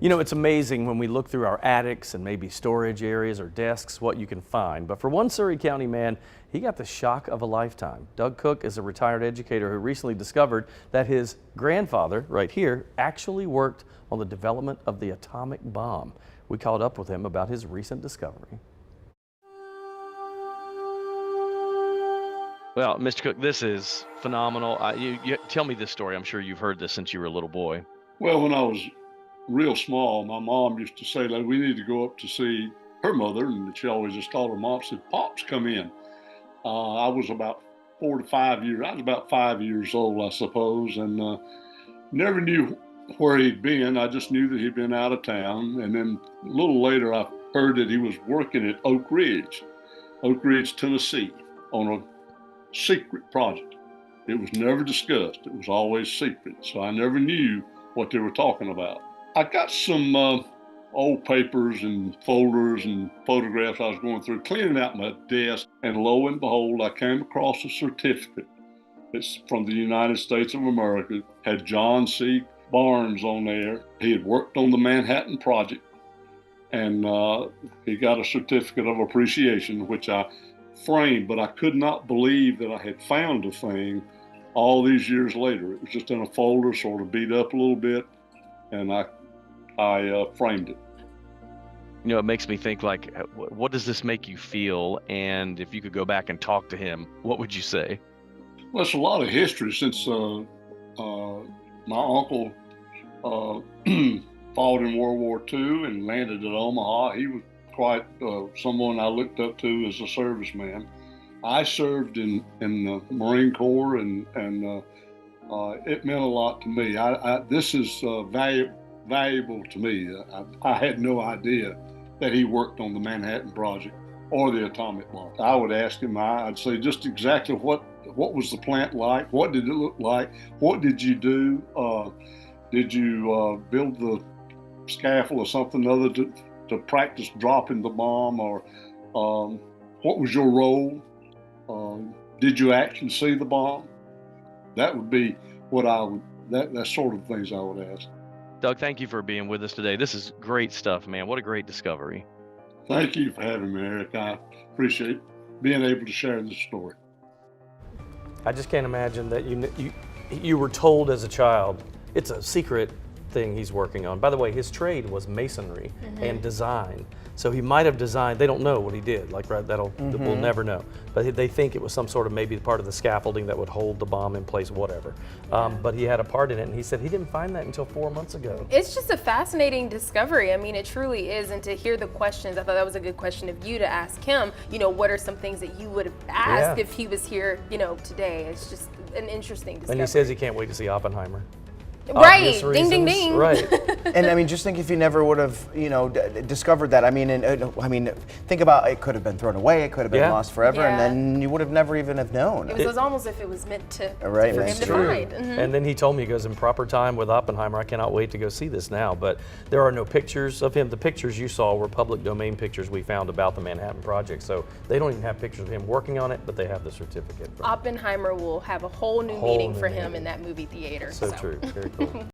You know, it's amazing when we look through our attics and maybe storage areas or desks what you can find. But for one Surry County man, he got the shock of a lifetime. Doug Cook is a retired educator who recently discovered that his grandfather, right here, actually worked on the development of the atomic bomb. We caught up with him about his recent discovery. Well, Mr. Cook, this is phenomenal. You tell me this story. I'm sure you've heard this since you were a little boy. Well, when I was real small, my mom used to say that we need to go up to see her mother, and she always just called her mom, said, "Pops, come in." I was about 4 to 5 years. I was about 5 years old, I suppose, and never knew where he'd been. I just knew that he'd been out of town. And then a little later, I heard that he was working at Oak Ridge, Tennessee, on a secret project. It was never discussed. It was always secret. So I never knew what they were talking about. I got some old papers and folders and photographs I was going through, cleaning out my desk, and lo and behold, I came across a certificate. It's from the United States of America, had John C. Barnes on there. He had worked on the Manhattan Project, and he got a certificate of appreciation, which I framed, but I could not believe that I had found the thing all these years later. It was just in a folder, sort of beat up a little bit, and I framed it. You know, it makes me think, like, what does this make you feel? And if you could go back and talk to him, what would you say? Well, it's a lot of history since my uncle fought in World War II and landed at Omaha. He was quite someone I looked up to as a serviceman. I served in the Marine Corps, and it meant a lot to me. This is valuable to me. I had no idea that he worked on the Manhattan Project or the atomic bomb. I would ask him, I'd say just exactly what was the plant like? What did it look like? What did you do? Did you build the scaffold or something other to practice dropping the bomb? Or what was your role? Did you actually see the bomb? That would be what I would, that sort of things I would ask. Doug, thank you for being with us today. This is great stuff, man. What a great discovery. Thank you for having me, Eric. I appreciate being able to share this story. I just can't imagine that you were told as a child, it's a secret thing he's working on. By the way, his trade was masonry and design. So he might have designed, they don't know what he did, like, right, we'll never know. But they think it was some sort of maybe part of the scaffolding that would hold the bomb in place, whatever. But he had a part in it, and he said he didn't find that until 4 months ago. It's just a fascinating discovery. I mean, it truly is. And to hear the questions, I thought that was a good question of you to ask him, you know, what are some things that you would have asked if he was here, you know, today? It's just an interesting discovery. And he says he can't wait to see Oppenheimer. Right, ding, ding, ding. Right. And I mean, just think if you never would have, you know, discovered that. I mean, think about it. Could have been thrown away. It could have been lost forever, and then you would have never even have known. It was almost as if it was meant to for him to find. And then he told me, he goes, in proper time with Oppenheimer, I cannot wait to go see this now. But there are no pictures of him. The pictures you saw were public domain pictures we found about the Manhattan Project. So they don't even have pictures of him working on it, but they have the certificate. Oppenheimer will have a whole new meaning for him in that movie theater. So true. Very cool.